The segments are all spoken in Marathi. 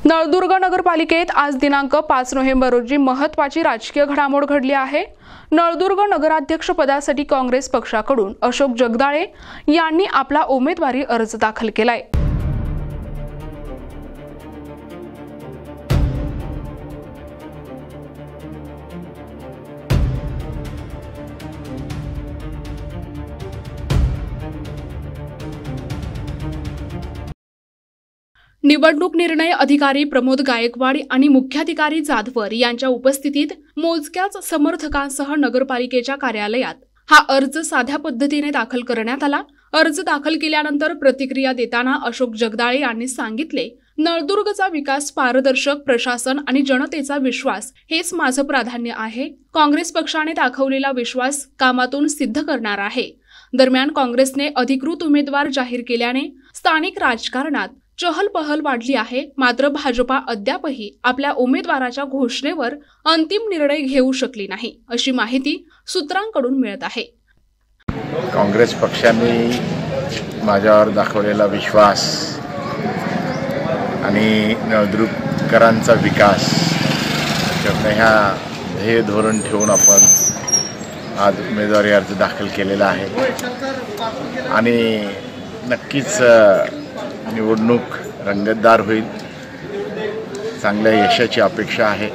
नळदुर्ग नगरपालिकेत आज दिनांक 5 नोव्हेंबर रोजी महत्त्वाची राजकीय घडामोड घडली आहे। नळदुर्ग नगराध्यक्षपदासाठी काँग्रेस पक्षाकडून अशोक जगदाळे यांनी आपला उमेदवारी अर्ज दाखल केलाय। निवडणूक निर्णय अधिकारी प्रमोद गायकवाड आणि मुख्याधिकारी जाधवर यांच्या उपस्थितीत मोजक्याच समर्थकांसह नगरपालिकेच्या कार्यालयात हा अर्ज साध्या पद्धतीने दाखल करण्यात आला। अर्ज दाखल केल्यानंतर प्रतिक्रिया देताना अशोक जगदाळे यांनी सांगितले, नळदुर्गचा विकास, पारदर्शक प्रशासन आणि जनतेचा विश्वास हेच माझं प्राधान्य आहे। काँग्रेस पक्षाने दाखवलेला विश्वास कामातून सिद्ध करणार आहे। दरम्यान काँग्रेसने अधिकृत उमेदवार जाहीर केल्याने स्थानिक राजकारणात चहलपहल वाढली आहे। मात्र भाजपा अद्यापही आपल्या उमेदवाराच्या घोषणेवर अंतिम निर्णय घेऊ शकली नाही, अशी माहिती सूत्रांकडून मिळत आहे। काँग्रेस पक्षाने माझ्यावर दाखवलेला विश्वास आणि नळदुर्गकरांचा विकास ह्या ध्येय धोरण ठेवून आपण आज उमेदवारी अर्ज दाखल केलेला आहे आणि नक्कीच निवडणूक रंगतदार होईल। चांगल्या यशाची अपेक्षा आहे।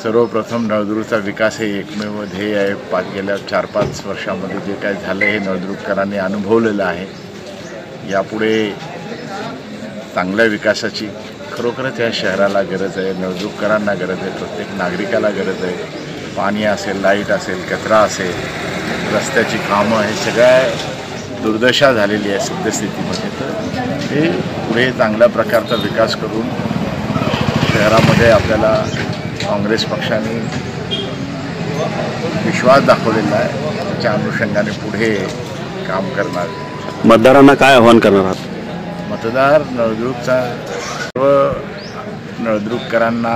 सर्वप्रथम नळदुर्गचा विकास हे एकमेव ध्येय आहे। गेल्या 4-5 वर्षांमध्ये जे काही झालं हे नळदुर्गकरांनी अनुभवलेलं आहे। यापुढे चांगल्या विकासाची खरोखरच या शहराला गरज आहे, नळदुर्गकरांना गरज आहे, प्रत्येक नागरिकाला गरज आहे। पाणी असेल, लाईट असेल, कचरा असेल, रस्त्याची कामं, हे सगळ्या दुर्दशा झालेली आहे सद्यस्थितीमध्ये। तर हे पुढे चांगल्या प्रकारचा विकास करून शहरामध्ये आपल्याला काँग्रेस पक्षाने विश्वास दाखवलेला आहे, त्याच्या अनुषंगाने पुढे काम करणार। मतदारांना काय आवाहन करणार आहात? मतदार नळदुर्गचा सर्व नळदुर्गकरांना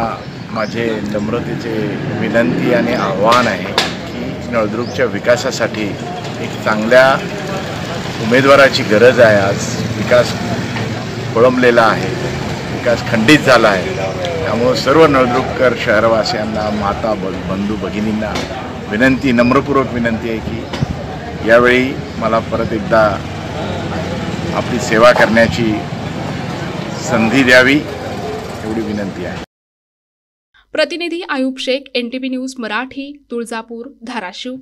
माझे नम्रतेचे विनंती आणि आव्हान आहे की नळदुर्गच्या विकासासाठी एक चांगल्या उमेदवाराची गरज आहे। आज विकास खोळंबलेला आहे, विकास खंडित झाला आहे। त्यामुळे सर्व नळदुर्गकर शहरवासियांना, माता, बंधू, भगिनींना विनंती, नम्रपूर्वक विनंती आहे की यावेळी मला परत एकदा आपली सेवा करण्याची संधी द्यावी, एवढी विनंती आहे। प्रतिनिधी आयुब शेख, NTV न्यूज मराठी, तुळजापूर, धाराशिव।